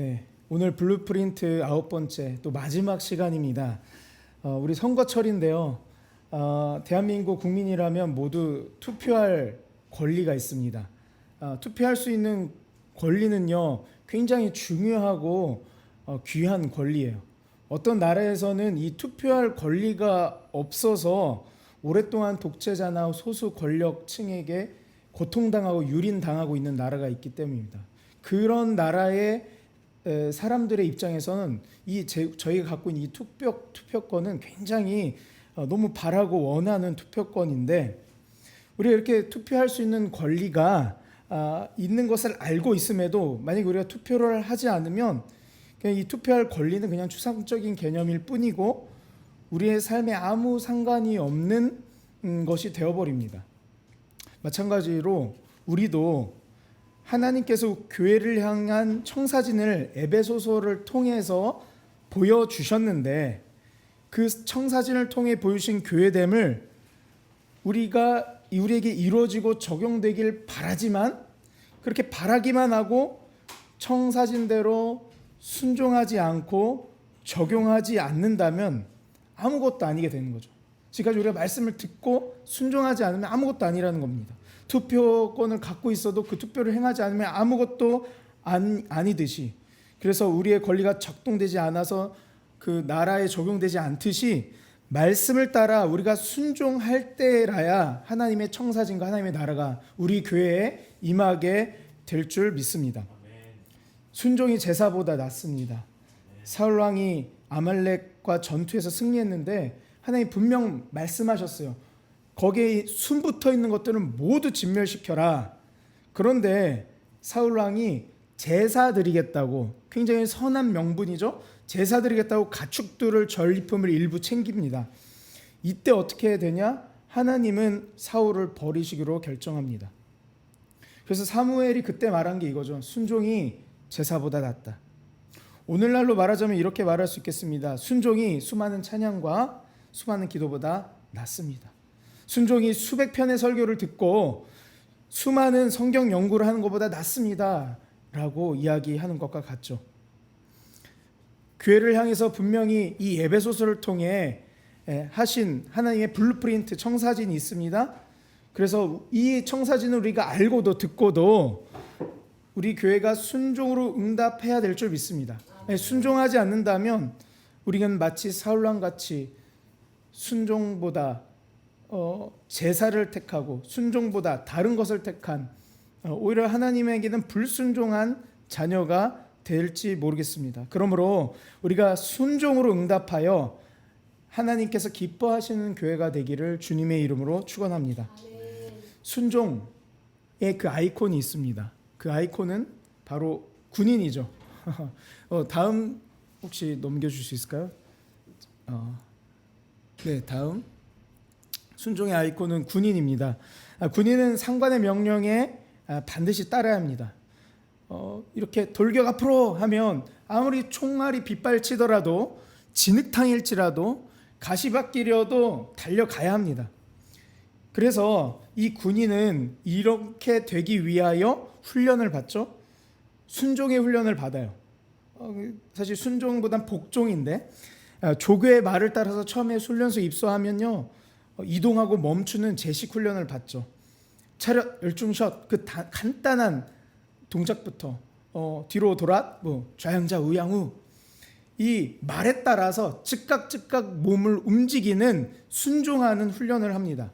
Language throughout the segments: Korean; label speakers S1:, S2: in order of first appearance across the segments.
S1: 네, 오늘 블루프린트 9번째 또 마지막 시간입니다. 우리 선거철인데요. 대한민국 국민이라면 모두 투표할 권리가 있습니다. 투표할 수 있는 권리는요, 굉장히 중요하고 귀한 권리예요. 어떤 나라에서는 이 투표할 권리가 없어서 오랫동안 독재자나 소수 권력층에게 고통당하고 유린당하고 있는 나라가 있기 때문입니다. 그런 나라의 사람들의 입장에서는 저희가 갖고 있는 이 투표권은 굉장히 너무 바라고 원하는 투표권인데, 우리가 이렇게 투표할 수 있는 권리가 있는 것을 알고 있음에도 만약 우리가 투표를 하지 않으면 그냥 이 투표할 권리는 그냥 추상적인 개념일 뿐이고 우리의 삶에 아무 상관이 없는 것이 되어버립니다. 마찬가지로 우리도 하나님께서 교회를 향한 청사진을 에베소서를 통해서 보여주셨는데, 그 청사진을 통해 보여주신 교회됨을 우리에게 이루어지고 적용되길 바라지만, 그렇게 바라기만 하고 청사진대로 순종하지 않고 적용하지 않는다면 아무것도 아니게 되는 거죠. 지금까지 우리가 말씀을 듣고 순종하지 않으면 아무것도 아니라는 겁니다. 투표권을 갖고 있어도 그 투표를 행하지 않으면 아무것도 아니듯이, 그래서 우리의 권리가 적동되지 않아서 그 나라에 적용되지 않듯이 말씀을 따라 우리가 순종할 때라야 하나님의 청사진과 하나님의 나라가 우리 교회에 임하게 될 줄 믿습니다. 순종이 제사보다 낫습니다. 사울 왕이 아말렉과 전투에서 승리했는데 하나님 분명 말씀하셨어요. 거기에 순 붙어 있는 것들은 모두 진멸시켜라. 그런데 사울 왕이 제사 드리겠다고, 굉장히 선한 명분이죠. 제사 드리겠다고 가축들을 전리품을 일부 챙깁니다. 이때 어떻게 되냐? 하나님은 사울을 버리시기로 결정합니다. 그래서 사무엘이 그때 말한 게 이거죠. 순종이 제사보다 낫다. 오늘날로 말하자면 이렇게 말할 수 있겠습니다. 순종이 수많은 찬양과 수많은 기도보다 낫습니다. 순종이 수백 편의 설교를 듣고 수많은 성경 연구를 하는 것보다 낫습니다 라고 이야기하는 것과 같죠. 교회를 향해서 분명히 이 에베소서를 통해 하신 하나님의 블루프린트 청사진이 있습니다. 그래서 이 청사진을 우리가 알고도 듣고도 우리 교회가 순종으로 응답해야 될 줄 믿습니다. 순종하지 않는다면 우리는 마치 사울왕같이 순종보다 제사를 택하고 순종보다 다른 것을 택한, 오히려 하나님에게는 불순종한 자녀가 될지 모르겠습니다. 그러므로 우리가 순종으로 응답하여 하나님께서 기뻐하시는 교회가 되기를 주님의 이름으로 축원합니다. 순종의 그 아이콘이 있습니다. 그 아이콘은 바로 군인이죠. 다음 혹시 넘겨줄 수 있을까요? 네, 다음. 순종의 아이콘은 군인입니다. 군인은 상관의 명령에 반드시 따라야 합니다. 이렇게 돌격 앞으로 하면 아무리 총알이 빗발치더라도, 진흙탕일지라도, 가시밭길이어도 달려가야 합니다. 그래서 이 군인은 이렇게 되기 위하여 훈련을 받죠. 순종의 훈련을 받아요. 사실 순종보단 복종인데, 조교의 말을 따라서 처음에 훈련소에 입소하면요, 이동하고 멈추는 제식 훈련을 받죠. 차렷, 열중샷, 그 간단한 동작부터 뒤로 돌아, 좌양자, 우양우, 이 말에 따라서 즉각 몸을 움직이는 순종하는 훈련을 합니다.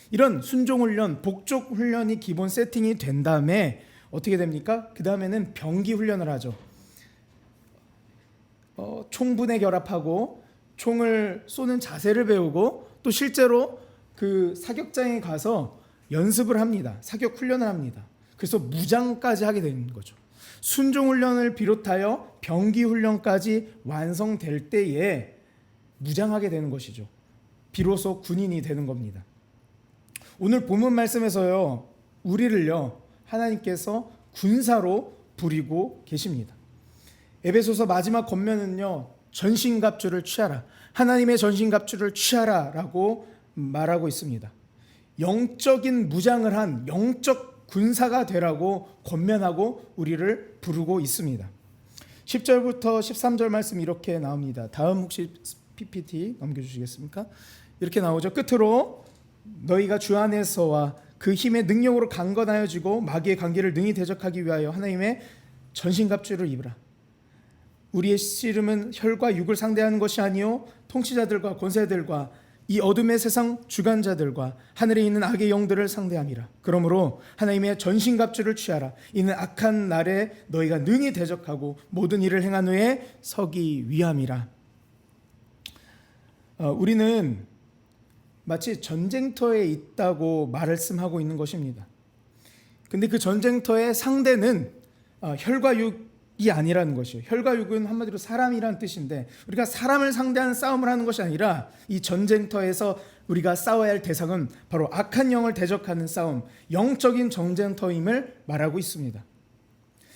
S1: 이런 순종 훈련, 복종 훈련이 기본 세팅이 된 다음에 어떻게 됩니까? 그 다음에는 병기 훈련을 하죠. 총분에 결합하고 총을 쏘는 자세를 배우고 또 실제로 그 사격장에 가서 연습을 합니다. 사격 훈련을 합니다. 그래서 무장까지 하게 되는 거죠. 순종 훈련을 비롯하여 병기 훈련까지 완성될 때에 무장하게 되는 것이죠. 비로소 군인이 되는 겁니다. 오늘 본문 말씀에서요, 우리를요 하나님께서 군사로 부리고 계십니다. 에베소서 마지막 권면은요, 전신갑주를 취하라, 하나님의 전신갑주를 취하라 라고 말하고 있습니다. 영적인 무장을 한 영적 군사가 되라고 권면하고 우리를 부르고 있습니다. 10절부터 13절 말씀 이렇게 나옵니다. 다음 혹시 PPT 넘겨주시겠습니까? 이렇게 나오죠. 끝으로 너희가 주 안에서와 그 힘의 능력으로 강건하여지고 마귀의 관계를 능히 대적하기 위하여 하나님의 전신갑주를 입으라. 우리의 씨름은 혈과 육을 상대하는 것이 아니요 통치자들과 권세들과 이 어둠의 세상 주관자들과 하늘에 있는 악의 영들을 상대함이라. 그러므로 하나님의 전신갑주를 취하라. 이는 악한 날에 너희가 능히 대적하고 모든 일을 행한 후에 서기 위함이라. 우리는 마치 전쟁터에 있다고 말씀하고 있는 것입니다. 근데 그 전쟁터의 상대는 혈과 육이 아니라는 것이에요. 혈과 육은 한마디로 사람이라는 뜻인데, 우리가 사람을 상대하는 싸움을 하는 것이 아니라 이 전쟁터에서 우리가 싸워야 할 대상은 바로 악한 영을 대적하는 싸움, 영적인 전쟁터임을 말하고 있습니다.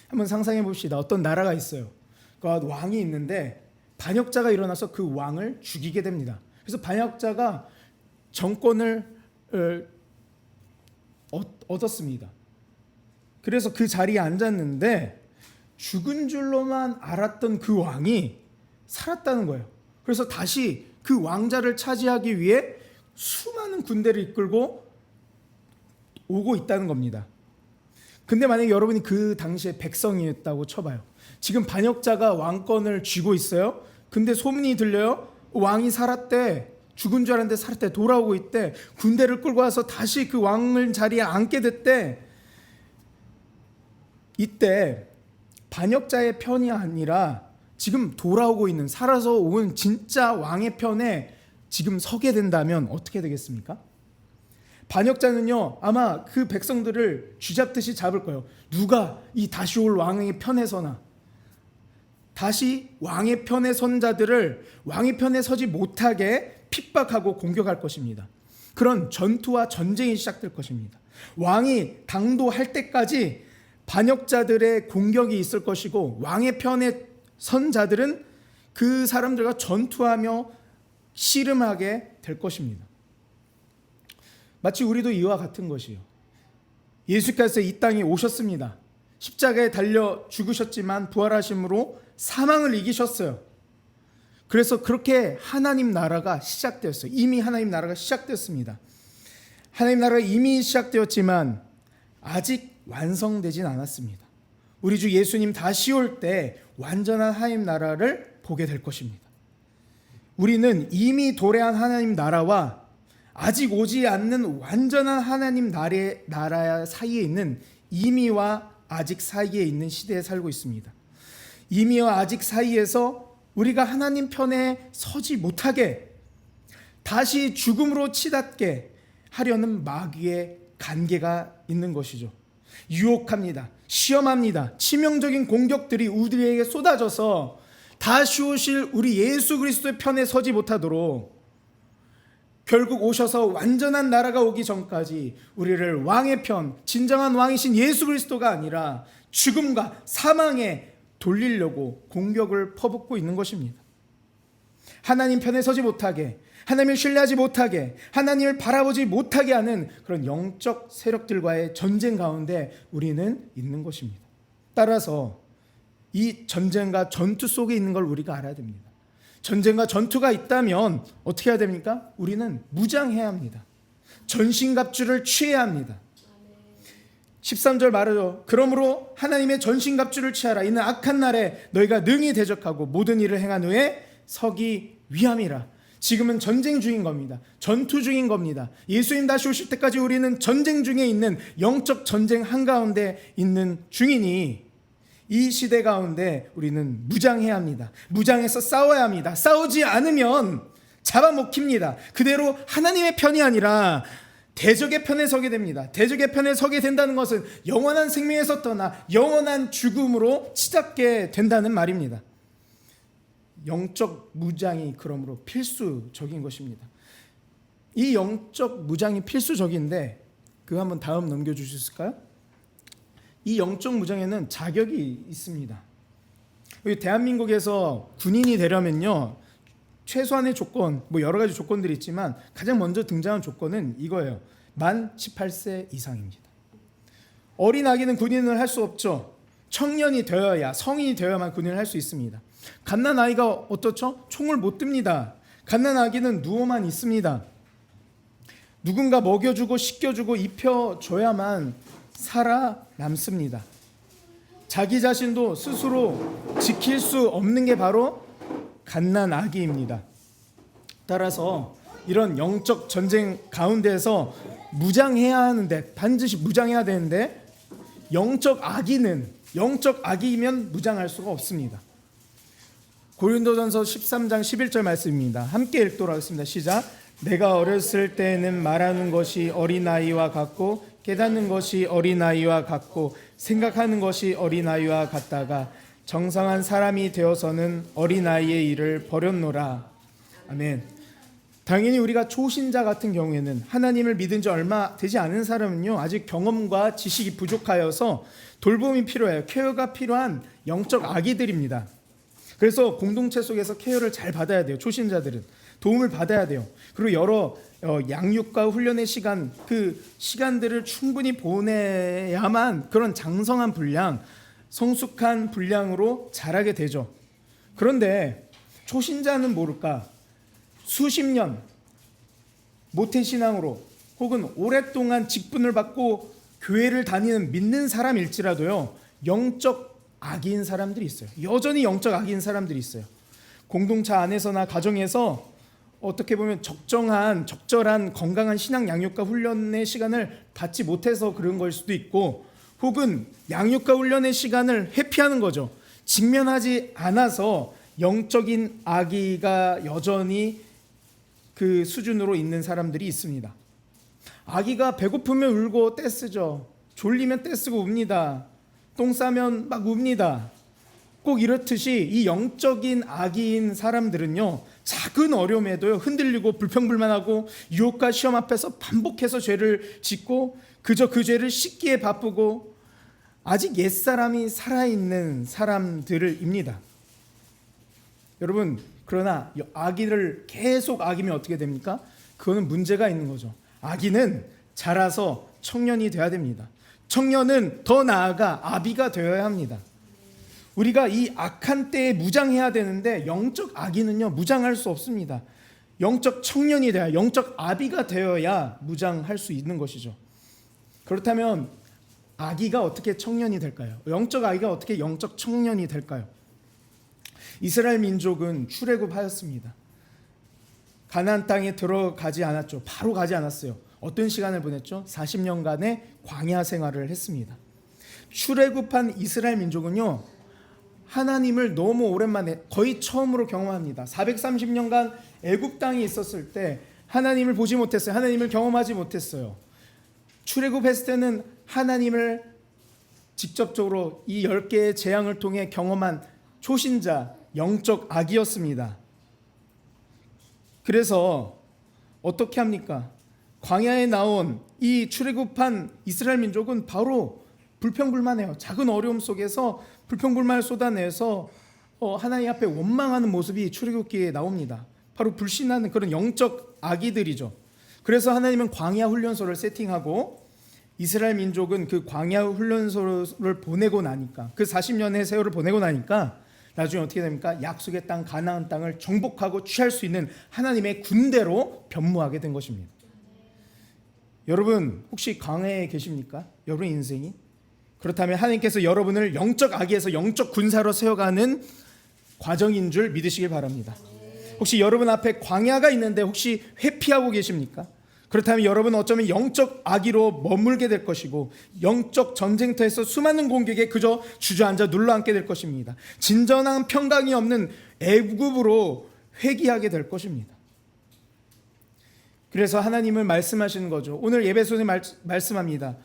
S1: 한번 상상해 봅시다. 어떤 나라가 있어요. 그 왕이 있는데 반역자가 일어나서 그 왕을 죽이게 됩니다. 그래서 반역자가 정권을 얻었습니다. 그래서 그 자리에 앉았는데 죽은 줄로만 알았던 그 왕이 살았다는 거예요. 그래서 다시 그 왕자를 차지하기 위해 수많은 군대를 이끌고 오고 있다는 겁니다. 근데 만약에 여러분이 그 당시에 백성이었다고 쳐봐요. 지금 반역자가 왕권을 쥐고 있어요. 근데 소문이 들려요. 왕이 살았대. 죽은 줄 알았는데 살았대. 돌아오고 있대. 군대를 끌고 와서 다시 그 왕을 자리에 앉게 됐대. 이때 반역자의 편이 아니라 지금 돌아오고 있는, 살아서 온 진짜 왕의 편에 지금 서게 된다면 어떻게 되겠습니까? 반역자는요, 아마 그 백성들을 쥐잡듯이 잡을 거예요. 누가 이 다시 올 왕의 편에 서나. 다시 왕의 편에 선 자들을 왕의 편에 서지 못하게 핍박하고 공격할 것입니다. 그런 전투와 전쟁이 시작될 것입니다. 왕이 당도할 때까지 반역자들의 공격이 있을 것이고, 왕의 편에 선 자들은 그 사람들과 전투하며 씨름하게 될 것입니다. 마치 우리도 이와 같은 것이요. 예수께서 이 땅에 오셨습니다. 십자가에 달려 죽으셨지만 부활하심으로 사망을 이기셨어요. 그래서 그렇게 하나님 나라가 시작되었어요. 이미 하나님 나라가 시작되었습니다. 하나님 나라가 이미 시작되었지만 아직 완성되진 않았습니다. 우리 주 예수님 다시 올 때 완전한 하나님 나라를 보게 될 것입니다. 우리는 이미 도래한 하나님 나라와 아직 오지 않는 완전한 하나님 나라 사이에 있는 이미와 아직 사이에 있는 시대에 살고 있습니다. 이미와 아직 사이에서 우리가 하나님 편에 서지 못하게 다시 죽음으로 치닫게 하려는 마귀의 관계가 있는 것이죠. 유혹합니다. 시험합니다. 치명적인 공격들이 우리에게 쏟아져서 다시 오실 우리 예수 그리스도의 편에 서지 못하도록 결국 오셔서 완전한 나라가 오기 전까지 우리를 왕의 편, 진정한 왕이신 예수 그리스도가 아니라 죽음과 사망에 돌리려고 공격을 퍼붓고 있는 것입니다. 하나님 편에 서지 못하게, 하나님을 신뢰하지 못하게, 하나님을 바라보지 못하게 하는 그런 영적 세력들과의 전쟁 가운데 우리는 있는 것입니다. 따라서 이 전쟁과 전투 속에 있는 걸 우리가 알아야 됩니다. 전쟁과 전투가 있다면 어떻게 해야 됩니까? 우리는 무장해야 합니다. 전신갑주를 취해야 합니다. 13절 말하죠. 그러므로 하나님의 전신갑주를 취하라. 이는 악한 날에 너희가 능히 대적하고 모든 일을 행한 후에 서기 위함이라. 지금은 전쟁 중인 겁니다. 전투 중인 겁니다. 예수님 다시 오실 때까지 우리는 전쟁 중에 있는, 영적 전쟁 한가운데 있는 중이니 이 시대 가운데 우리는 무장해야 합니다. 무장해서 싸워야 합니다. 싸우지 않으면 잡아먹힙니다. 그대로 하나님의 편이 아니라 대적의 편에 서게 됩니다. 대적의 편에 서게 된다는 것은 영원한 생명에서 떠나 영원한 죽음으로 치닫게 된다는 말입니다. 영적 무장이 그러므로 필수적인 것입니다. 이 영적 무장이 필수적인데 그거 한번 다음 넘겨주실 수 있을까요? 이 영적 무장에는 자격이 있습니다. 대한민국에서 군인이 되려면요, 최소한의 조건, 여러 가지 조건들이 있지만 가장 먼저 등장한 조건은 이거예요. 만 18세 이상입니다. 어린 아기는 군인을 할 수 없죠. 청년이 되어야, 성인이 되어야만 군인을 할 수 있습니다. 갓난아이가 어떻죠? 총을 못 듭니다. 갓난아기는 누워만 있습니다. 누군가 먹여주고 씻겨주고 입혀줘야만 살아남습니다. 자기 자신도 스스로 지킬 수 없는 게 바로 갓난아기입니다. 따라서 이런 영적 전쟁 가운데서 무장해야 하는데, 반드시 무장해야 되는데, 영적 아기이면 무장할 수가 없습니다. 고린도전서 13장 11절 말씀입니다. 함께 읽도록 하겠습니다. 시작. 내가 어렸을 때는 말하는 것이 어린아이와 같고 깨닫는 것이 어린아이와 같고 생각하는 것이 어린아이와 같다가 정상한 사람이 되어서는 어린아이의 일을 버렸노라. 아멘. 당연히 우리가 초신자 같은 경우에는, 하나님을 믿은 지 얼마 되지 않은 사람은요, 아직 경험과 지식이 부족하여서 돌봄이 필요해요. 케어가 필요한 영적 아기들입니다. 그래서 공동체 속에서 케어를 잘 받아야 돼요. 초신자들은 도움을 받아야 돼요. 그리고 여러 양육과 훈련의 시간, 그 시간들을 충분히 보내야만 그런 장성한 분량, 성숙한 분량으로 자라게 되죠. 그런데 초신자는 모를까, 수십 년 모태신앙으로 혹은 오랫동안 직분을 받고 교회를 다니는 믿는 사람일지라도요, 영적 아기인 사람들이 있어요. 여전히 영적 아기인 사람들이 있어요. 공동체 안에서나 가정에서 어떻게 보면 적절한 건강한 신앙 양육과 훈련의 시간을 받지 못해서 그런 걸 수도 있고, 혹은 양육과 훈련의 시간을 회피하는 거죠. 직면하지 않아서 영적인 아기가 여전히 그 수준으로 있는 사람들이 있습니다. 아기가 배고프면 울고 떼쓰죠. 졸리면 떼쓰고 웁니다. 똥 싸면 막 웁니다. 꼭 이렇듯이 이 영적인 아기인 사람들은요, 작은 어려움에도요 흔들리고 불평불만하고 유혹과 시험 앞에서 반복해서 죄를 짓고 그저 그 죄를 씻기에 바쁘고 아직 옛사람이 살아있는 사람들입니다. 여러분, 그러나 아기를 계속 아기면 어떻게 됩니까? 그거는 문제가 있는 거죠. 아기는 자라서 청년이 돼야 됩니다. 청년은 더 나아가 아비가 되어야 합니다. 우리가 이 악한 때에 무장해야 되는데, 영적 아기는요 무장할 수 없습니다. 영적 청년이 돼야, 영적 아비가 되어야 무장할 수 있는 것이죠. 그렇다면 아기가 어떻게 청년이 될까요? 영적 아기가 어떻게 영적 청년이 될까요? 이스라엘 민족은 출애굽하였습니다. 가나안 땅에 들어가지 않았죠. 바로 가지 않았어요. 어떤 시간을 보냈죠? 40년간의 광야 생활을 했습니다. 출애굽한 이스라엘 민족은요, 하나님을 너무 오랜만에, 거의 처음으로 경험합니다. 430년간 애굽 땅에 있었을 때 하나님을 보지 못했어요. 하나님을 경험하지 못했어요. 출애굽했을 때는 하나님을 직접적으로 이 10개의 재앙을 통해 경험한 초신자, 영적 아기였습니다. 그래서 어떻게 합니까? 광야에 나온 이 출애굽한 이스라엘 민족은 바로 불평불만해요. 작은 어려움 속에서 불평불만을 쏟아내서 하나님 앞에 원망하는 모습이 출애굽기에 나옵니다. 바로 불신하는 그런 영적 아기들이죠. 그래서 하나님은 광야 훈련소를 세팅하고 이스라엘 민족은 그 광야 훈련소를 보내고 나니까, 그 40년의 세월을 보내고 나니까 나중에 어떻게 됩니까? 약속의 땅 가나안 땅을 정복하고 취할 수 있는 하나님의 군대로 변모하게 된 것입니다. 여러분 혹시 광야에 계십니까? 여러분 인생이? 그렇다면 하나님께서 여러분을 영적 아기에서 영적 군사로 세워가는 과정인 줄 믿으시길 바랍니다. 혹시 여러분 앞에 광야가 있는데 혹시 회피하고 계십니까? 그렇다면 여러분은 어쩌면 영적 아기로 머물게 될 것이고, 영적 전쟁터에서 수많은 공격에 그저 주저앉아 눌러앉게 될 것입니다. 진정한 평강이 없는 애굽으로 회귀하게 될 것입니다. 그래서 하나님을 말씀하시는 거죠. 오늘 예배소에 말씀합니다.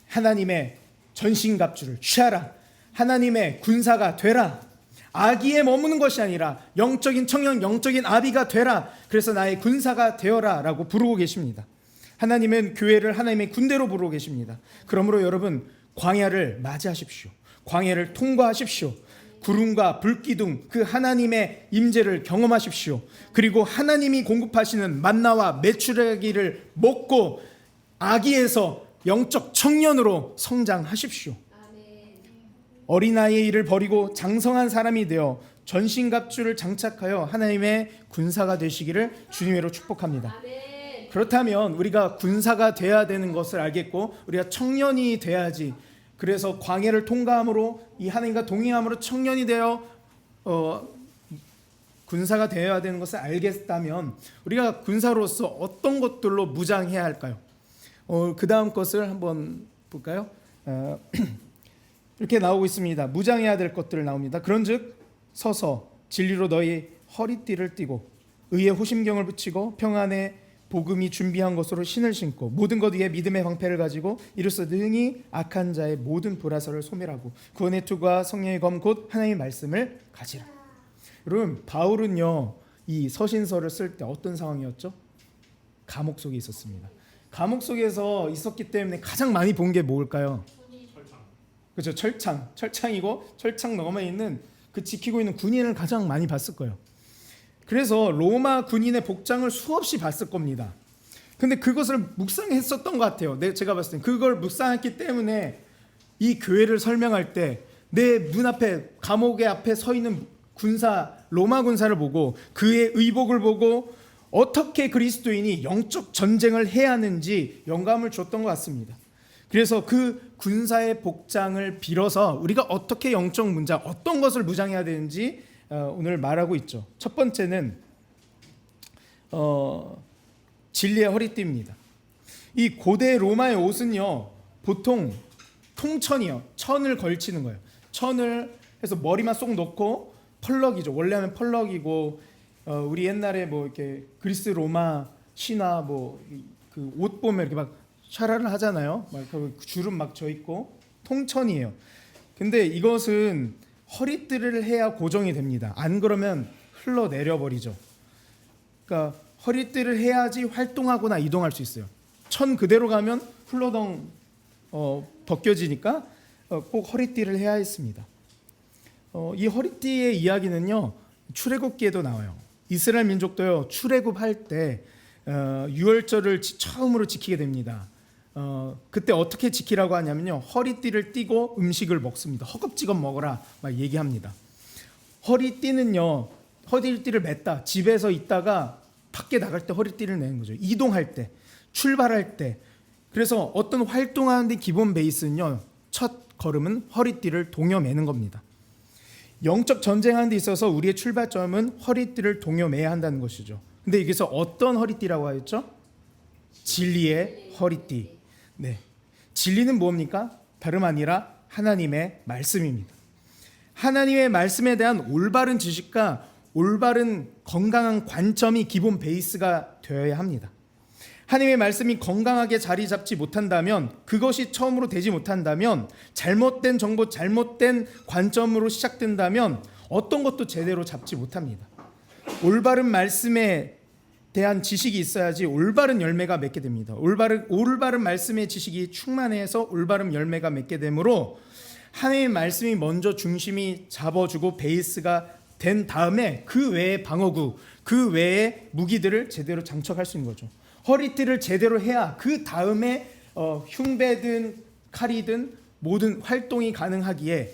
S1: 하나님의 전신갑주를 취하라. 하나님의 군사가 되라. 아기에 머무는 것이 아니라 영적인 청년, 영적인 아비가 되라. 그래서 나의 군사가 되어라 라고 부르고 계십니다. 하나님은 교회를 하나님의 군대로 부르고 계십니다. 그러므로 여러분, 광야를 맞이하십시오. 광야를 통과하십시오. 구름과 불기둥, 그 하나님의 임재를 경험하십시오. 그리고 하나님이 공급하시는 만나와 메추라기를 먹고 아기에서 영적 청년으로 성장하십시오. 어린아이의 일을 버리고 장성한 사람이 되어 전신갑주를 장착하여 하나님의 군사가 되시기를 주님으로 축복합니다. 그렇다면 우리가 군사가 돼야 되는 것을 알겠고 우리가 청년이 돼야지. 그래서 광야를 통과함으로 이 하나님과 동행함으로 청년이 되어 군사가 되어야 되는 것을 알겠다면 우리가 군사로서 어떤 것들로 무장해야 할까요? 그 다음 것을 한번 볼까요? 이렇게 나오고 있습니다. 무장해야 될 것들 나옵니다. 그런즉 서서 진리로 너희 허리띠를 띠고 의의 호심경을 붙이고 평안의 복음이 준비한 것으로 신을 신고 모든 것 위에 믿음의 방패를 가지고 이로써 능히 악한 자의 모든 불화설을 소멸하고 구원의 투과 성령의 검 곧 하나님의 말씀을 가지라. 여러분, 바울은요 이 서신서를 쓸 때 어떤 상황이었죠? 감옥 속에 있었습니다. 감옥 속에서 있었기 때문에 가장 많이 본 게 뭘까요? 그렇죠, 철창이고 철창 너머에 있는 그 지키고 있는 군인을 가장 많이 봤을 거예요. 그래서 로마 군인의 복장을 수없이 봤을 겁니다. 근데 그것을 묵상했었던 것 같아요. 제가 봤을 때 그걸 묵상했기 때문에 이 교회를 설명할 때 내 눈앞에 감옥의 앞에 서 있는 로마 군사를 보고 그의 의복을 보고 어떻게 그리스도인이 영적 전쟁을 해야 하는지 영감을 줬던 것 같습니다. 그래서 그 군사의 복장을 빌어서 우리가 어떻게 영적 문장, 어떤 것을 무장해야 되는지 오늘 말하고 있죠. 첫 번째는 진리의 허리띠입니다. 이 고대 로마의 옷은요 보통 통천이요, 천을 걸치는 거예요. 천을 해서 머리만 쏙 넣고 펄럭이죠. 원래는 펄럭이고 우리 옛날에 뭐 이렇게 그리스 로마 신화 뭐 그 옷 보면 이렇게 막 샤라를 하잖아요. 막 그 주름 막 져 있고 통천이에요. 근데 이것은 허리띠를 해야 고정이 됩니다. 안 그러면 흘러내려 버리죠. 그러니까 허리띠를 해야지 활동하거나 이동할 수 있어요. 천 그대로 가면 훌러덩 벗겨지니까 꼭 허리띠를 해야 했습니다. 이 허리띠의 이야기는요 출애굽기에도 나와요. 이스라엘 민족도요 출애굽할 때 유월절을 처음으로 지키게 됩니다. 그때 어떻게 지키라고 하냐면요 허리띠를 띠고 음식을 먹습니다. 허겁지겁 먹어라 막 얘기합니다. 허리띠는요 허리띠를 맸다 집에서 있다가 밖에 나갈 때 허리띠를 내는 거죠. 이동할 때, 출발할 때. 그래서 어떤 활동하는 데 기본 베이스는요 첫 걸음은 허리띠를 동여매는 겁니다. 영적 전쟁하는 데 있어서 우리의 출발점은 허리띠를 동여매야 한다는 것이죠. 근데 여기서 어떤 허리띠라고 하였죠? 진리의 허리띠. 네, 진리는 뭡니까? 다름 아니라 하나님의 말씀입니다. 하나님의 말씀에 대한 올바른 지식과 올바른 건강한 관점이 기본 베이스가 되어야 합니다. 하나님의 말씀이 건강하게 자리 잡지 못한다면, 그것이 처음으로 되지 못한다면, 잘못된 정보, 잘못된 관점으로 시작된다면 어떤 것도 제대로 잡지 못합니다. 올바른 말씀에 대한 지식이 있어야지 올바른 열매가 맺게 됩니다. 올바른 말씀의 지식이 충만해서 올바른 열매가 맺게 되므로 하나님의 말씀이 먼저 중심이 잡아주고 베이스가 된 다음에 그 외의 방어구, 그 외의 무기들을 제대로 장착할 수 있는 거죠. 허리띠를 제대로 해야 그 다음에 흉배든 칼이든 모든 활동이 가능하기에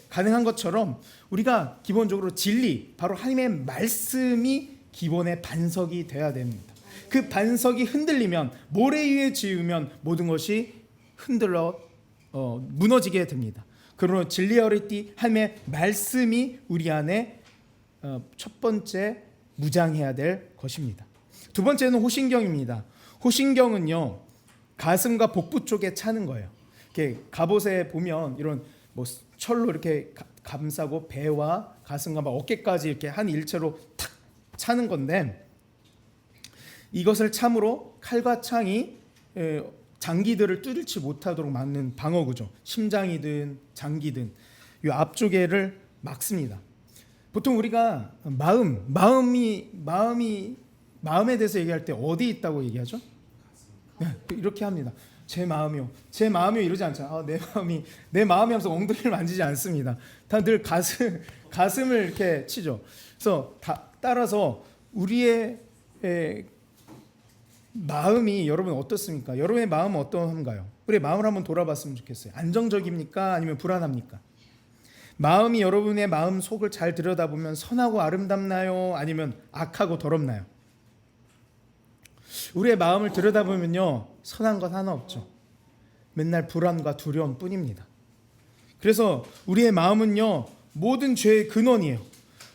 S1: 가능한 것처럼 우리가 기본적으로 진리, 바로 하나님의 말씀이 기본의 반석이 돼야 됩니다. 그 반석이 흔들리면, 모래 위에 지으면 모든 것이 흔들러 무너지게 됩니다. 그러므로 진리의 허리띠, 하나님의 말씀이 우리 안에 첫 번째 무장해야 될 것입니다. 두 번째는 호신경입니다. 호신경은요 가슴과 복부 쪽에 차는 거예요. 이렇게 갑옷에 보면 이런 뭐 철로 이렇게 감싸고 배와 가슴과 막 어깨까지 이렇게 한 일체로 탁 차는 건데, 이것을 참으로 칼과 창이 장기들을 뚫지 못하도록 막는 방어구죠. 심장이든 장기든 이 앞쪽에를 막습니다. 보통 우리가 마음에 대해서 얘기할 때 어디 있다고 얘기하죠? 네, 이렇게 합니다. 제 마음이요 이러지 않잖아요. 내 마음이 하면서 엉덩이를 만지지 않습니다. 다 늘 가슴을 이렇게 치죠. 그래서 따라서 우리의 마음이 여러분 어떻습니까? 여러분의 마음은 어떤가요? 우리의 마음을 한번 돌아봤으면 좋겠어요. 안정적입니까? 아니면 불안합니까? 마음이 여러분의 마음 속을 잘 들여다보면 선하고 아름답나요? 아니면 악하고 더럽나요? 우리의 마음을 들여다보면요, 선한 것 하나 없죠. 맨날 불안과 두려움 뿐입니다. 그래서 우리의 마음은요, 모든 죄의 근원이에요.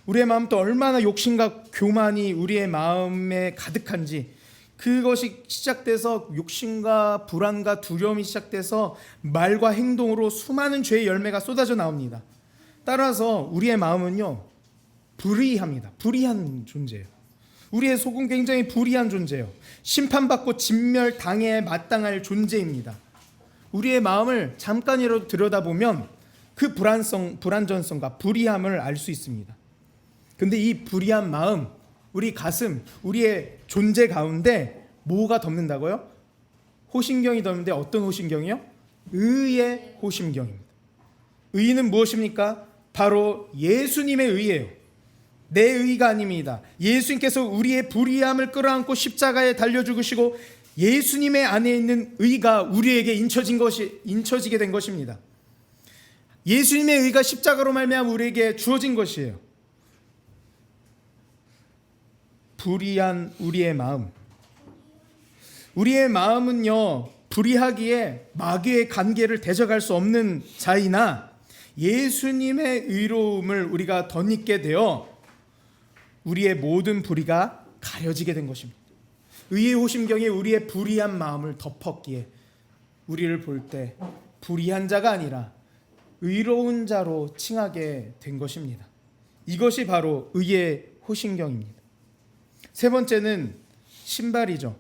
S1: 우리의 마음도 얼마나 욕심과 교만이 우리의 마음에 가득한지, 그것이 시작돼서 욕심과 불안과 두려움이 시작돼서 말과 행동으로 수많은 죄의 열매가 쏟아져 나옵니다. 따라서 우리의 마음은요, 불의합니다. 불의한 존재예요. 우리의 속은 굉장히 불의한 존재예요. 심판받고 진멸당해 마땅할 존재입니다. 우리의 마음을 잠깐이라도 들여다보면 그 불안전성과 불의함을 알 수 있습니다. 근데 이 불의한 마음, 우리 가슴, 우리의 존재 가운데 뭐가 덮는다고요? 호심경이 덮는데 어떤 호심경이요? 의의 호심경입니다. 의는 무엇입니까? 바로 예수님의 의예요. 내 의가 아닙니다. 예수님께서 우리의 불의함을 끌어안고 십자가에 달려 죽으시고 예수님의 안에 있는 의가 우리에게 인쳐지게 된 것입니다. 예수님의 의가 십자가로 말미암아 우리에게 주어진 것이에요. 불의한 우리의 마음. 우리의 마음은요, 불의하기에 마귀의 관계를 대적할 수 없는 자이나 예수님의 의로움을 우리가 덧입게 되어 우리의 모든 불의가 가려지게 된 것입니다. 의의 호심경이 우리의 불의한 마음을 덮었기에 우리를 볼 때 불의한 자가 아니라 의로운 자로 칭하게 된 것입니다. 이것이 바로 의의 호심경입니다. 세 번째는 신발이죠.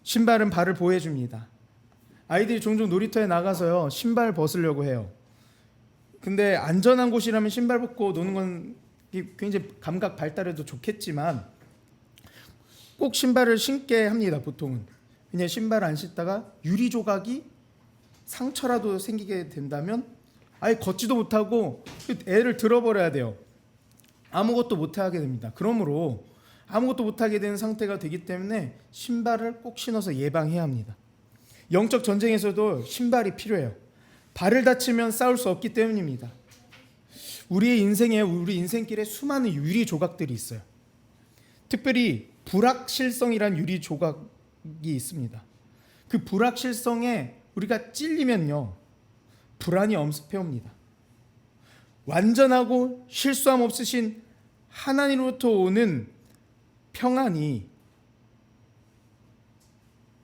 S1: 신발은 발을 보호해줍니다. 아이들이 종종 놀이터에 나가서요, 신발 벗으려고 해요. 근데 안전한 곳이라면 신발 벗고 노는 건 굉장히 감각 발달에도 좋겠지만 꼭 신발을 신게 합니다. 보통은. 그냥 신발을 안 신다가 유리 조각이 상처라도 생기게 된다면 아예 걷지도 못하고 애를 들어버려야 돼요. 아무것도 못하게 됩니다. 그러므로 아무것도 못하게 되는 상태가 되기 때문에 신발을 꼭 신어서 예방해야 합니다. 영적 전쟁에서도 신발이 필요해요. 발을 다치면 싸울 수 없기 때문입니다. 우리 인생길에 수많은 유리 조각들이 있어요. 특별히 불확실성이란 유리 조각이 있습니다. 그 불확실성에 우리가 찔리면요, 불안이 엄습해 옵니다. 완전하고 실수함 없으신 하나님으로부터 오는 평안이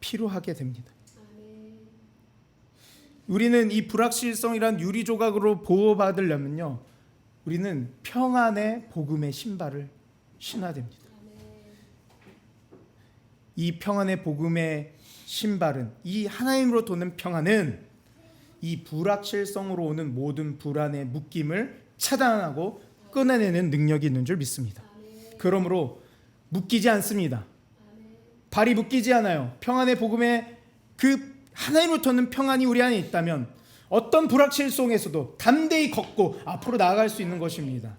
S1: 필요하게 됩니다. 우리는 이 불확실성이란 유리 조각으로 보호받으려면요, 우리는 평안의 복음의 신발을 신어야 됩니다. 이 평안의 복음의 신발은, 이 하나님으로부터 오는 평안은 이 불확실성으로 오는 모든 불안의 묶임을 차단하고 끊어내는 능력이 있는 줄 믿습니다. 그러므로 묶이지 않습니다. 발이 묶이지 않아요. 평안의 복음의 그 하나님으로부터 오는 평안이 우리 안에 있다면 어떤 불확실성에서도 담대히 걷고 앞으로 나아갈 수 있는 것입니다.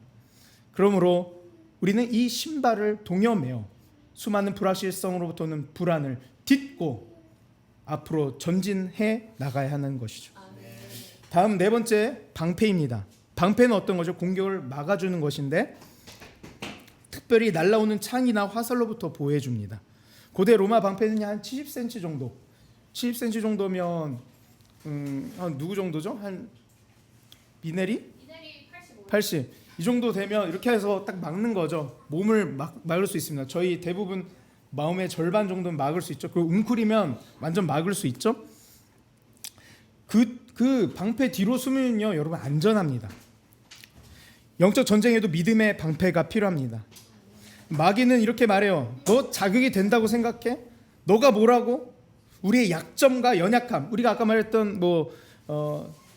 S1: 그러므로 우리는 이 신발을 동여매어 수많은 불확실성으로부터 오는 불안을 딛고 앞으로 전진해 나가야 하는 것이죠. 다음 네 번째, 방패입니다. 방패는 어떤 거죠? 공격을 막아주는 것인데 특별히 날아오는 창이나 화살로부터 보호해 줍니다. 고대 로마 방패는 한 70cm 정도. 70cm 정도면 누구 정도죠? 한 미네리 80. 이 정도 되면 이렇게 해서 딱 막는 거죠. 몸을 막을 수 있습니다. 저희 대부분 마음의 절반 정도는 막을 수 있죠. 그리고 웅크리면 완전 막을 수 있죠. 그 방패 뒤로 숨으면요, 여러분 안전합니다. 영적 전쟁에도 믿음의 방패가 필요합니다. 마귀는 이렇게 말해요. 너 자극이 된다고 생각해? 너가 뭐라고? 우리의 약점과 연약함, 우리가 아까 말했던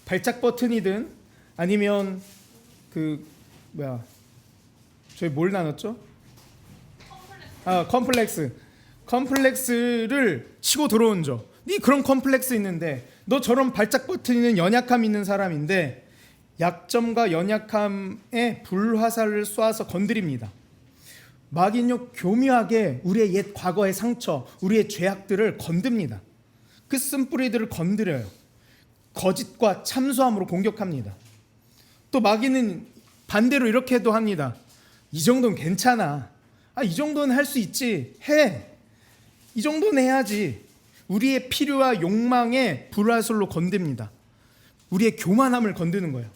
S1: 발작 버튼이든 아니면 저희 뭘 나눴죠? 컴플렉스를 치고 들어온 죠. 네 그런 컴플렉스 있는데, 너 저런 발작 버튼 있는 연약함 있는 사람인데 약점과 연약함에 불화살을 쏴서 건드립니다. 마귀는요, 교묘하게 우리의 옛 과거의 상처, 우리의 죄악들을 건듭니다. 그 쓴뿌리들을 건드려요. 거짓과 참소함으로 공격합니다. 또 마귀는 반대로 이렇게도 합니다. 이 정도는 괜찮아. 이 정도는 할 수 있지. 해. 이 정도는 해야지. 우리의 필요와 욕망의 불화술로 건듭니다. 우리의 교만함을 건드는 거예요.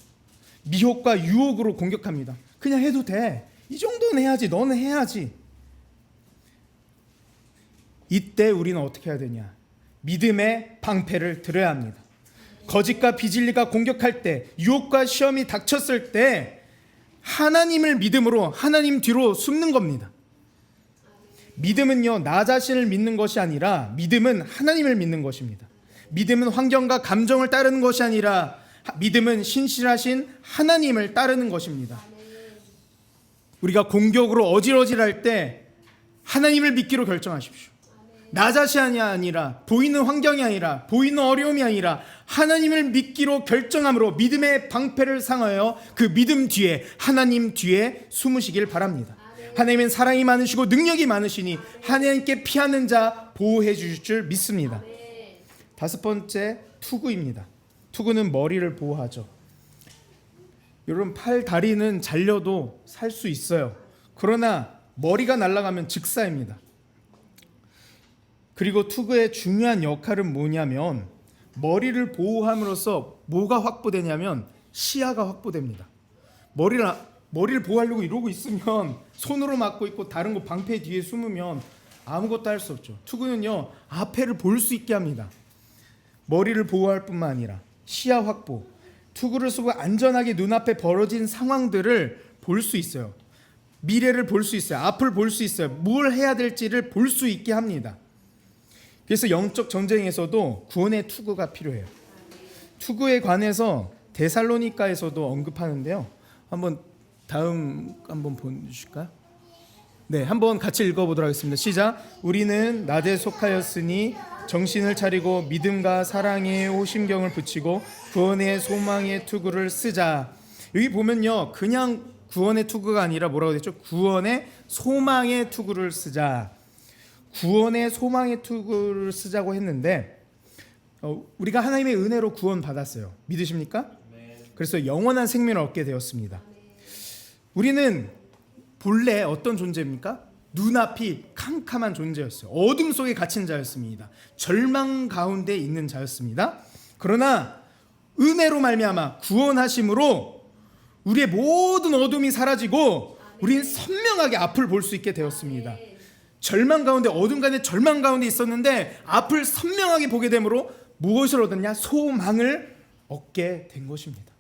S1: 미혹과 유혹으로 공격합니다. 그냥 해도 돼. 이 정도는 해야지. 너는 해야지. 이때 우리는 어떻게 해야 되냐? 믿음의 방패를 들어야 합니다. 거짓과 비진리가 공격할 때, 유혹과 시험이 닥쳤을 때 하나님을 믿음으로 하나님 뒤로 숨는 겁니다. 믿음은요, 나 자신을 믿는 것이 아니라 믿음은 하나님을 믿는 것입니다. 믿음은 환경과 감정을 따르는 것이 아니라 믿음은 신실하신 하나님을 따르는 것입니다. 우리가 공격으로 어질어질할 때 하나님을 믿기로 결정하십시오. 나 자신이 아니라, 보이는 환경이 아니라, 보이는 어려움이 아니라 하나님을 믿기로 결정함으로 믿음의 방패를 상하여 그 믿음 뒤에, 하나님 뒤에 숨으시길 바랍니다. 하나님은 사랑이 많으시고 능력이 많으시니 하나님께 피하는 자 보호해 주실 줄 믿습니다. 다섯 번째, 투구입니다. 투구는 머리를 보호하죠. 여러분, 팔, 다리는 잘려도 살 수 있어요. 그러나 머리가 날아가면 즉사입니다. 그리고 투구의 중요한 역할은 뭐냐면, 머리를 보호함으로써 뭐가 확보되냐면 시야가 확보됩니다. 머리를 보호하려고 이러고 있으면, 손으로 막고 있고 다른 거 방패 뒤에 숨으면 아무것도 할 수 없죠. 투구는요, 앞에를 볼 수 있게 합니다. 머리를 보호할 뿐만 아니라 시야 확보. 투구를 쓰고 안전하게 눈앞에 벌어진 상황들을 볼 수 있어요. 미래를 볼 수 있어요. 앞을 볼 수 있어요. 뭘 해야 될지를 볼 수 있게 합니다. 그래서 영적 전쟁에서도 구원의 투구가 필요해요. 투구에 관해서 데살로니가에서도 언급하는데요. 다음 한번 보여주실까요? 네, 한번 같이 읽어보도록 하겠습니다. 시작. 우리는 낮에 속하였으니 정신을 차리고 믿음과 사랑에 호심경을 붙이고 구원의 소망의 투구를 쓰자. 여기 보면요, 그냥 구원의 투구가 아니라 뭐라고 됐죠? 구원의 소망의 투구를 쓰자. 구원의 소망의 투구를 쓰자고 했는데, 우리가 하나님의 은혜로 구원 받았어요. 믿으십니까? 그래서 영원한 생명을 얻게 되었습니다. 우리는 본래 어떤 존재입니까? 눈앞이 캄캄한 존재였어요. 어둠 속에 갇힌 자였습니다. 절망 가운데 있는 자였습니다. 그러나 은혜로 말미암아 구원하심으로 우리의 모든 어둠이 사라지고 우리는 선명하게 앞을 볼 수 있게 되었습니다. 절망 가운데, 어둠 가운데, 절망 가운데 있었는데 앞을 선명하게 보게 되므로 무엇을 얻었냐? 소망을 얻게 된 것입니다.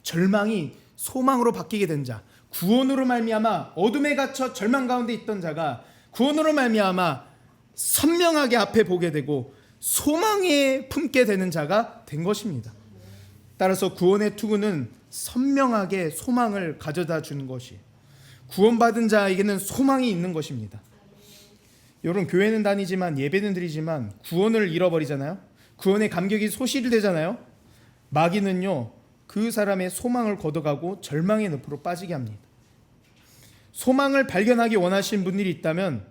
S1: 절망이 소망으로 바뀌게 된 자, 구원으로 말미암아 어둠에 갇혀 절망 가운데 있던 자가 구원으로 말미암아 선명하게 앞에 보게 되고 소망에 품게 되는 자가 된 것입니다. 따라서 구원의 투구는 선명하게 소망을 가져다 주는 것이, 구원받은 자에게는 소망이 있는 것입니다. 여러분, 교회는 다니지만 예배는 드리지만 구원을 잃어버리잖아요. 구원의 감격이 소실이 되잖아요. 마귀는요, 그 사람의 소망을 걷어가고 절망의 늪으로 빠지게 합니다. 소망을 발견하기 원하시는 분들이 있다면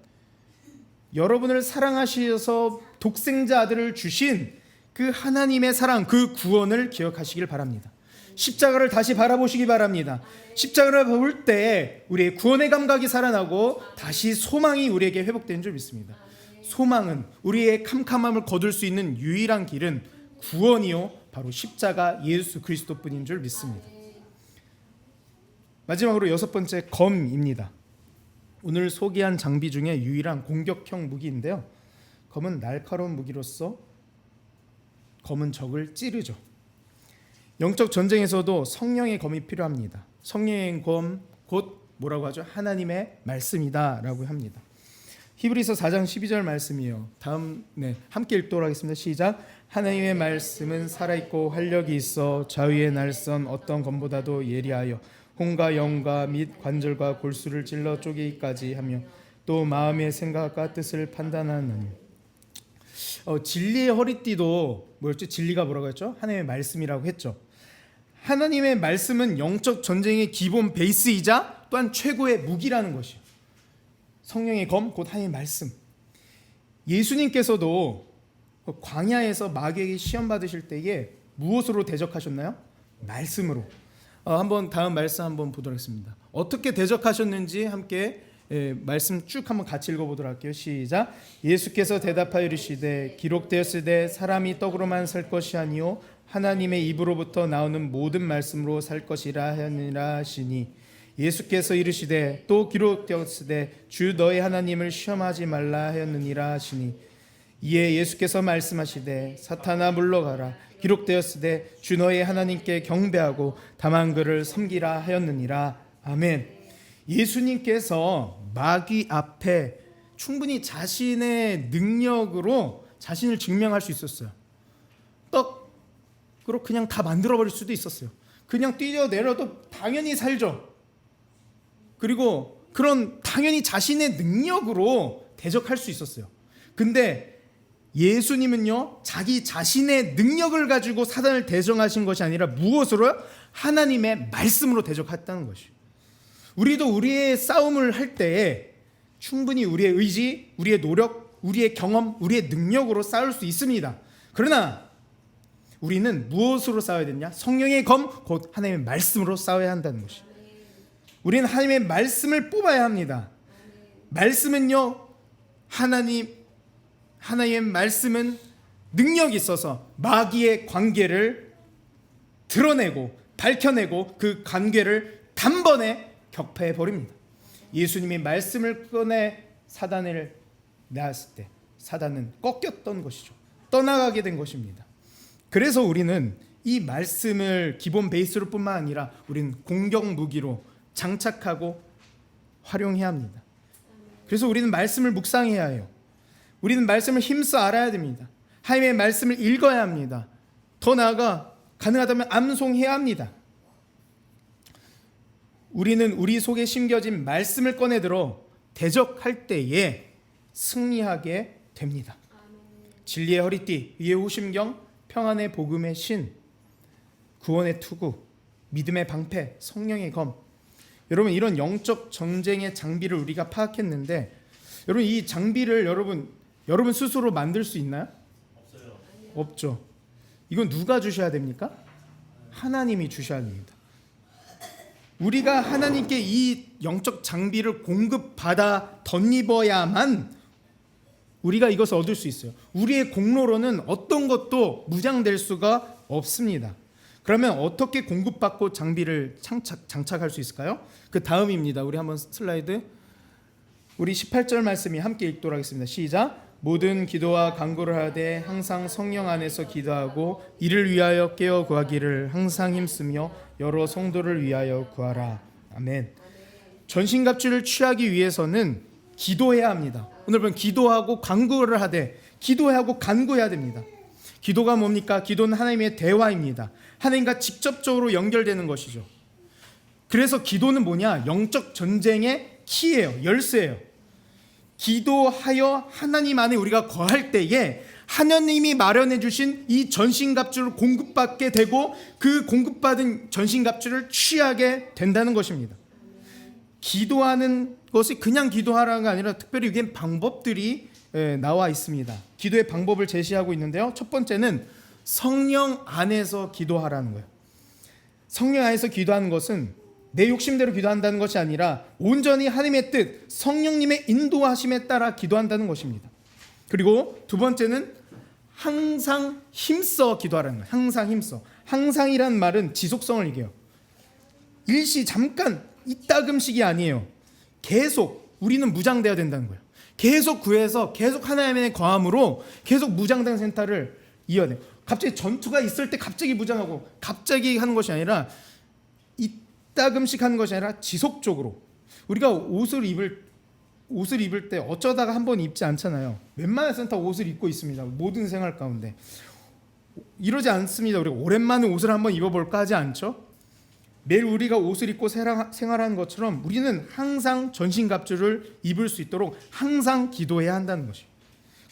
S1: 여러분을 사랑하셔서 독생자 아들을 주신 그 하나님의 사랑, 그 구원을 기억하시길 바랍니다. 십자가를 다시 바라보시기 바랍니다. 십자가를 볼 때 우리의 구원의 감각이 살아나고 다시 소망이 우리에게 회복되는 줄 믿습니다. 소망은, 우리의 캄캄함을 거둘 수 있는 유일한 길은 구원이요, 바로 십자가 예수 그리스도뿐인 줄 믿습니다. 마지막으로 여섯 번째, 검입니다. 오늘 소개한 장비 중에 유일한 공격형 무기인데요. 검은 날카로운 무기로서 검은 적을 찌르죠. 영적 전쟁에서도 성령의 검이 필요합니다. 성령의 검, 곧 뭐라고 하죠? 하나님의 말씀이다 라고 합니다. 히브리서 4장 12절 말씀이에요. 함께 읽도록 하겠습니다. 시작. 하나님의 말씀은 살아있고 활력이 있어 좌우의 날선 어떤 검보다도 예리하여 혼과 영과 및 관절과 골수를 찔러 쪼개기까지 하며 또 마음의 생각과 뜻을 판단하느니. 진리의 허리띠도 뭐였죠? 진리가 뭐라고 했죠? 하나님의 말씀이라고 했죠. 하나님의 말씀은 영적 전쟁의 기본 베이스이자 또한 최고의 무기라는 것이요. 성령의 검, 곧 하나님의 말씀. 예수님께서도 광야에서 마귀에게 시험 받으실 때에 무엇으로 대적하셨나요? 말씀으로. 한번 다음 말씀 한번 보도록 하겠습니다. 어떻게 대적하셨는지 함께 말씀 쭉 한번 같이 읽어보도록 할게요. 시작. 예수께서 대답하여 이르시되 기록되었으되 사람이 떡으로만 살 것이 아니요 하나님의 입으로부터 나오는 모든 말씀으로 살 것이라 하니라 하시니 예수께서 이르시되 또 기록되었으되 주 너의 하나님을 시험하지 말라 하였느니라 하시니 이에 예수께서 말씀하시되 사탄아 물러가라 기록되었으되 주 너의 하나님께 경배하고 다만 그를 섬기라 하였느니라. 아멘. 예수님께서 마귀 앞에 충분히 자신의 능력으로 자신을 증명할 수 있었어요. 떡으로 그냥 다 만들어버릴 수도 있었어요. 그냥 뛰어내려도 당연히 살죠. 그리고 그런 당연히 자신의 능력으로 대적할 수 있었어요. 근데 예수님은요, 자기 자신의 능력을 가지고 사단을 대적하신 것이 아니라 무엇으로요? 하나님의 말씀으로 대적했다는 것이에요. 우리도 우리의 싸움을 할 때에 충분히 우리의 의지, 우리의 노력, 우리의 경험, 우리의 능력으로 싸울 수 있습니다. 그러나 우리는 무엇으로 싸워야 되냐? 성령의 검, 곧 하나님의 말씀으로 싸워야 한다는 것이에요. 우리는 하나님의 말씀을 뽑아야 합니다. 말씀은요, 하나님의 말씀은 능력이 있어서 마귀의 관계를 드러내고 밝혀내고 그 관계를 단번에 격파해 버립니다. 예수님이 말씀을 꺼내 사단을 내었을 때 사단은 꺾였던 것이죠. 떠나가게 된 것입니다. 그래서 우리는 이 말씀을 기본 베이스로 뿐만 아니라 우리는 공격 무기로 장착하고 활용해야 합니다. 그래서 우리는 말씀을 묵상해야 해요. 우리는 말씀을 힘써 알아야 됩니다. 하나님의 말씀을 읽어야 합니다. 더 나아가 가능하다면 암송해야 합니다. 우리는 우리 속에 심겨진 말씀을 꺼내들어 대적할 때에 승리하게 됩니다. 진리의 허리띠, 의의 호심경, 평안의 복음의 신, 구원의 투구, 믿음의 방패, 성령의 검. 여러분, 이런 영적 전쟁의 장비를 우리가 파악했는데, 여러분 이 장비를 여러분 스스로 만들 수 있나요? 없어요. 없죠. 이건 누가 주셔야 됩니까? 하나님이 주셔야 됩니다. 우리가 하나님께 이 영적 장비를 공급받아 덧입어야만 우리가 이것을 얻을 수 있어요. 우리의 공로로는 어떤 것도 무장될 수가 없습니다. 그러면 어떻게 공급받고 장비를 장착할 수 있을까요? 그 다음입니다. 우리 한번 슬라이드. 우리 18절 말씀이 함께 읽도록 하겠습니다. 시작. 모든 기도와 간구를 하되 항상 성령 안에서 기도하고 이를 위하여 깨어 구하기를 항상 힘쓰며 여러 성도를 위하여 구하라. 아멘. 전신갑주를 취하기 위해서는 기도해야 합니다. 오늘 보면 기도하고 간구를 하되 기도하고 간구해야 됩니다. 기도가 뭡니까? 기도는 하나님의 대화입니다. 하나님과 직접적으로 연결되는 것이죠. 그래서 기도는 뭐냐? 영적 전쟁의 키예요. 열쇠예요. 기도하여 하나님 안에 우리가 거할 때에 하나님이 마련해 주신 이 전신갑주를 공급받게 되고 그 공급받은 전신갑주를 취하게 된다는 것입니다. 기도하는 것이 그냥 기도하라는 게 아니라 특별히 여기엔 방법들이 나와 있습니다. 기도의 방법을 제시하고 있는데요. 첫 번째는 성령 안에서 기도하라는 거예요. 성령 안에서 기도하는 것은 내 욕심대로 기도한다는 것이 아니라 온전히 하나님의 뜻, 성령님의 인도하심에 따라 기도한다는 것입니다. 그리고 두 번째는 항상 힘써 기도하라는 거예요. 항상 힘써. 항상이란 말은 지속성을 얘기해요. 일시 잠깐 이따금씩이 아니에요. 계속 우리는 무장되어야 된다는 거예요. 계속 구해서 계속 하나님의 거함으로 계속 무장된 센터를 이어야 돼요. 갑자기 전투가 있을 때 갑자기 무장하고 갑자기 하는 것이 아니라 이따금씩 하는 것이 아니라 지속적으로. 우리가 옷을 입을 때 어쩌다가 한번 입지 않잖아요. 웬만해서는 다 옷을 입고 있습니다. 모든 생활 가운데 이러지 않습니다. 우리가 오랜만에 옷을 한번 입어볼까 하지 않죠. 매일 우리가 옷을 입고 생활하는 것처럼 우리는 항상 전신갑주를 입을 수 있도록 항상 기도해야 한다는 것이에요.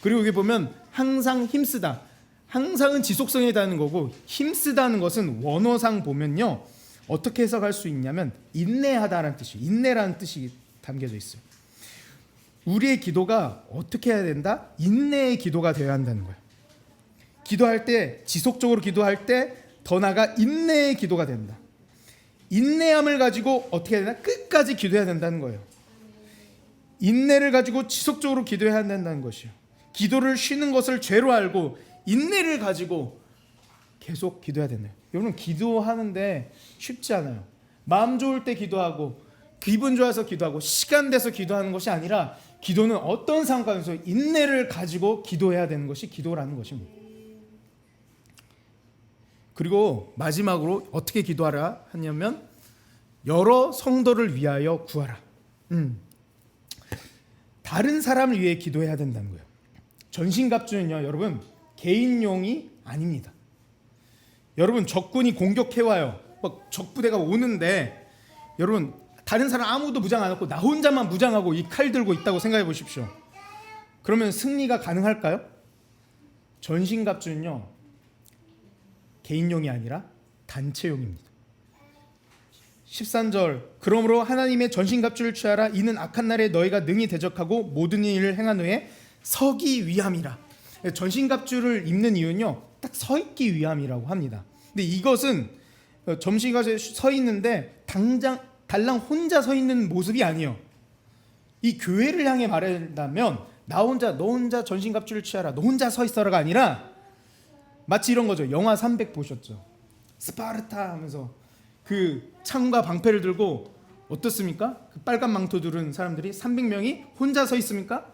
S1: 그리고 여기 보면 항상 힘쓰다. 항상은 지속성에 닿는 거고 힘쓰다는 것은 원어상 보면요. 어떻게 해석할 수 있냐면 인내하다라는 뜻이에요. 인내라는 뜻이 담겨져 있어요. 우리의 기도가 어떻게 해야 된다? 인내의 기도가 되어야 한다는 거예요. 기도할 때 지속적으로 기도할 때 더 나아가 인내의 기도가 된다. 인내함을 가지고 어떻게 해야 되나? 끝까지 기도해야 된다는 거예요. 인내를 가지고 지속적으로 기도해야 된다는 것이요. 기도를 쉬는 것을 죄로 알고 인내를 가지고 계속 기도해야 된다. 여러분, 기도하는데 쉽지 않아요. 마음 좋을 때 기도하고 기분 좋아서 기도하고 시간 돼서 기도하는 것이 아니라, 기도는 어떤 상황에서 인내를 가지고 기도해야 되는 것이 기도라는 것입니다. 그리고 마지막으로 어떻게 기도하라 하냐면, 여러 성도를 위하여 구하라. 다른 사람을 위해 기도해야 된다는 거예요. 전신갑주는요, 여러분, 개인용이 아닙니다. 여러분, 적군이 공격해와요. 막 적부대가 오는데, 여러분, 다른 사람 아무도 무장 안 하고 나 혼자만 무장하고 이 칼 들고 있다고 생각해 보십시오. 그러면 승리가 가능할까요? 전신갑주는요, 개인용이 아니라 단체용입니다. 13절, 그러므로 하나님의 전신갑주를 취하라. 이는 악한 날에 너희가 능히 대적하고 모든 일을 행한 후에 서기 위함이라. 전신갑주를 입는 이유는요, 딱 서 있기 위함이라고 합니다. 근데 이것은 전신갑주에 서 있는데 달랑 혼자 서 있는 모습이 아니에요. 이 교회를 향해 말한다면, 나 혼자, 너 혼자 전신갑주를 취하라, 너 혼자 서 있어라가 아니라, 마치 이런 거죠. 영화 300 보셨죠? 스파르타 하면서 그 창과 방패를 들고, 어떻습니까? 그 빨간 망토 두른 사람들이 300명이 혼자 서 있습니까?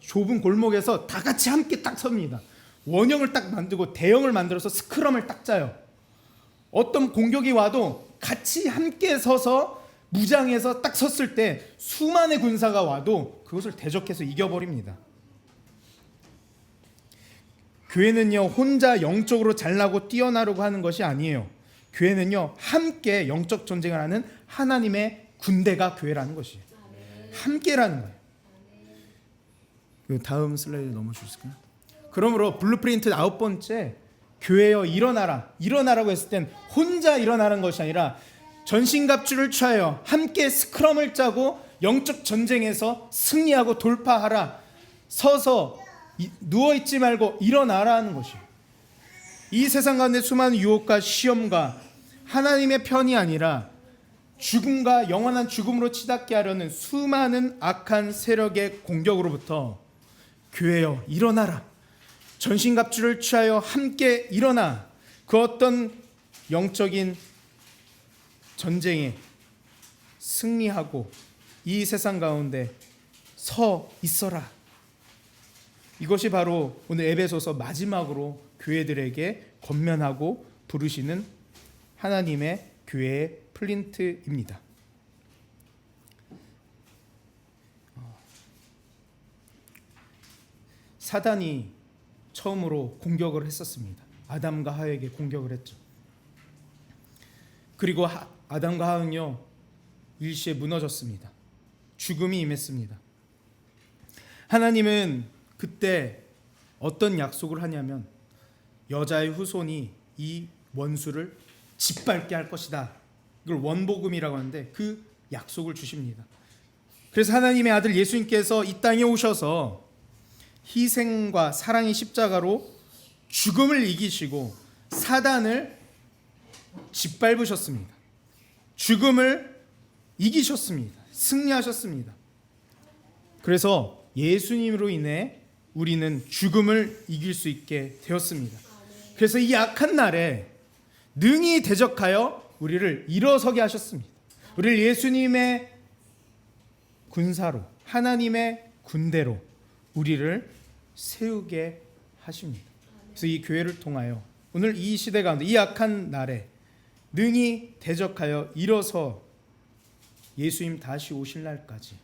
S1: 좁은 골목에서 다 같이 함께 딱 섭니다. 원형을 딱 만들고 대형을 만들어서 스크럼을 딱 짜요. 어떤 공격이 와도 같이 함께 서서 무장해서 딱 섰을 때 수만의 군사가 와도 그것을 대적해서 이겨버립니다. 교회는요, 혼자 영적으로 잘나고 뛰어나려고 하는 것이 아니에요. 교회는요, 함께 영적 전쟁을 하는 하나님의 군대가 교회라는 것이에요. 함께라는 거예요. 다음 슬라이드 넘어주실까요? 그러므로 블루프린트 9번째, 교회여 일어나라. 일어나라고 했을 땐 혼자 일어나는 것이 아니라 전신갑주를 취하여 함께 스크럼을 짜고 영적 전쟁에서 승리하고 돌파하라. 서서 누워있지 말고 일어나라는 것이에요. 이 세상 가운데 수많은 유혹과 시험과 하나님의 편이 아니라 죽음과 영원한 죽음으로 치닫게 하려는 수많은 악한 세력의 공격으로부터, 교회여 일어나라. 전신갑주를 취하여 함께 일어나. 그 어떤 영적인 전쟁에 승리하고 이 세상 가운데 서 있어라. 이것이 바로 오늘 에베소서 마지막으로 교회들에게 권면하고 부르시는 하나님의 교회의 플린트입니다. 사단이 처음으로 공격을 했었습니다. 아담과 하와에게 공격을 했죠. 그리고 아담과 하와는요, 일시에 무너졌습니다. 죽음이 임했습니다. 하나님은 그때 어떤 약속을 하냐면, 여자의 후손이 이 원수를 짓밟게 할 것이다. 이걸 원복음이라고 하는데 그 약속을 주십니다. 그래서 하나님의 아들 예수님께서 이 땅에 오셔서 희생과 사랑의 십자가로 죽음을 이기시고 사단을 짓밟으셨습니다. 죽음을 이기셨습니다. 승리하셨습니다. 그래서 예수님으로 인해 우리는 죽음을 이길 수 있게 되었습니다. 그래서 이 악한 날에 능히 대적하여 우리를 일어서게 하셨습니다. 우리를 예수님의 군사로, 하나님의 군대로 우리를 세우게 하십니다. 그래서 이 교회를 통하여 오늘 이 시대 가운데 이 악한 날에 능히 대적하여 일어서 예수님 다시 오실 날까지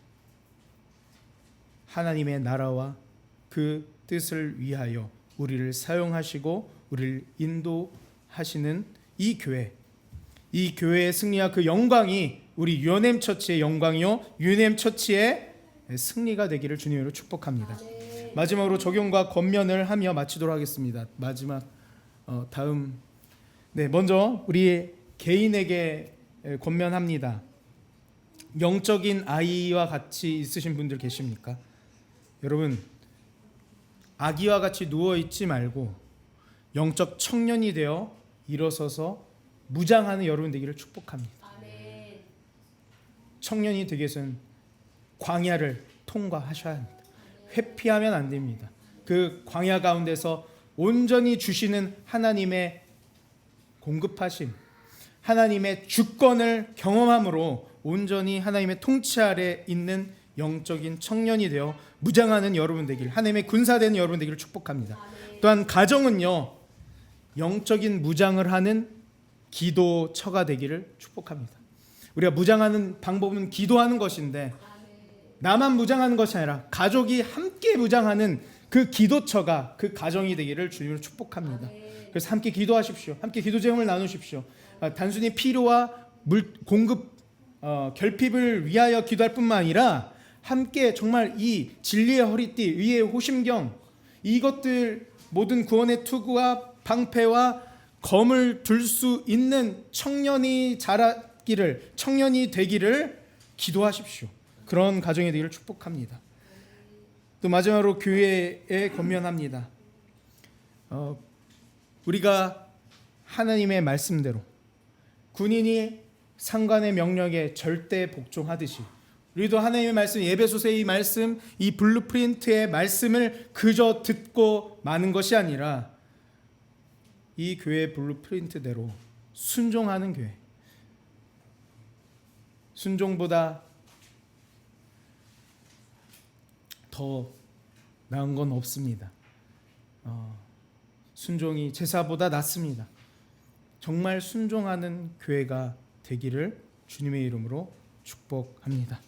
S1: 하나님의 나라와 그 뜻을 위하여 우리를 사용하시고 우리를 인도하시는 이 교회의 승리와 그 영광이 우리 유언엠 처치의 영광이요 유언엠 처치의 승리가 되기를 주님으로 축복합니다. 마지막으로 적용과 권면을 하며 마치도록 하겠습니다. 마지막 다음 먼저 우리 개인에게 권면합니다. 영적인 아이와 같이 있으신 분들 계십니까? 여러분, 아기와 같이 누워 있지 말고 영적 청년이 되어 일어서서 무장하는 여러분 되기를 축복합니다.
S2: 아멘.
S1: 청년이 되기 위해서는 광야를 통과하셔야 합니다. 회피하면 안 됩니다. 그 광야 가운데서 온전히 주시는 하나님의 공급하심, 하나님의 주권을 경험함으로 온전히 하나님의 통치 아래 있는 영적인 청년이 되어 무장하는 여러분 되길, 하나님의 군사되는 여러분 되기를 축복합니다. 또한 가정은요, 영적인 무장을 하는 기도처가 되기를 축복합니다. 우리가 무장하는 방법은 기도하는 것인데, 나만 무장하는 것이 아니라 가족이 함께 무장하는 그 기도처가 그 가정이 되기를 주님으로 축복합니다. 그래서 함께 기도하십시오. 함께 기도 제목을 나누십시오. 단순히 필요와 공급 결핍을 위하여 기도할 뿐만 아니라 함께 정말 이 진리의 허리띠, 의의 호심경, 이것들 모든 구원의 투구와 방패와 검을 들 수 있는 청년이 자라기를, 청년이 되기를 기도하십시오. 그런 가정이 되기를 축복합니다. 또 마지막으로 교회에 권면합니다. 우리가 하나님의 말씀대로 군인이 상관의 명령에 절대 복종하듯이 우리도 하나님의 말씀, 에베소서의 이 말씀, 이 블루프린트의 말씀을 그저 듣고 마는 것이 아니라 이 교회의 블루프린트대로 순종하는 교회. 순종보다 더 나은 건 없습니다. 순종이 제사보다 낫습니다. 정말 순종하는 교회가 되기를 주님의 이름으로 축복합니다.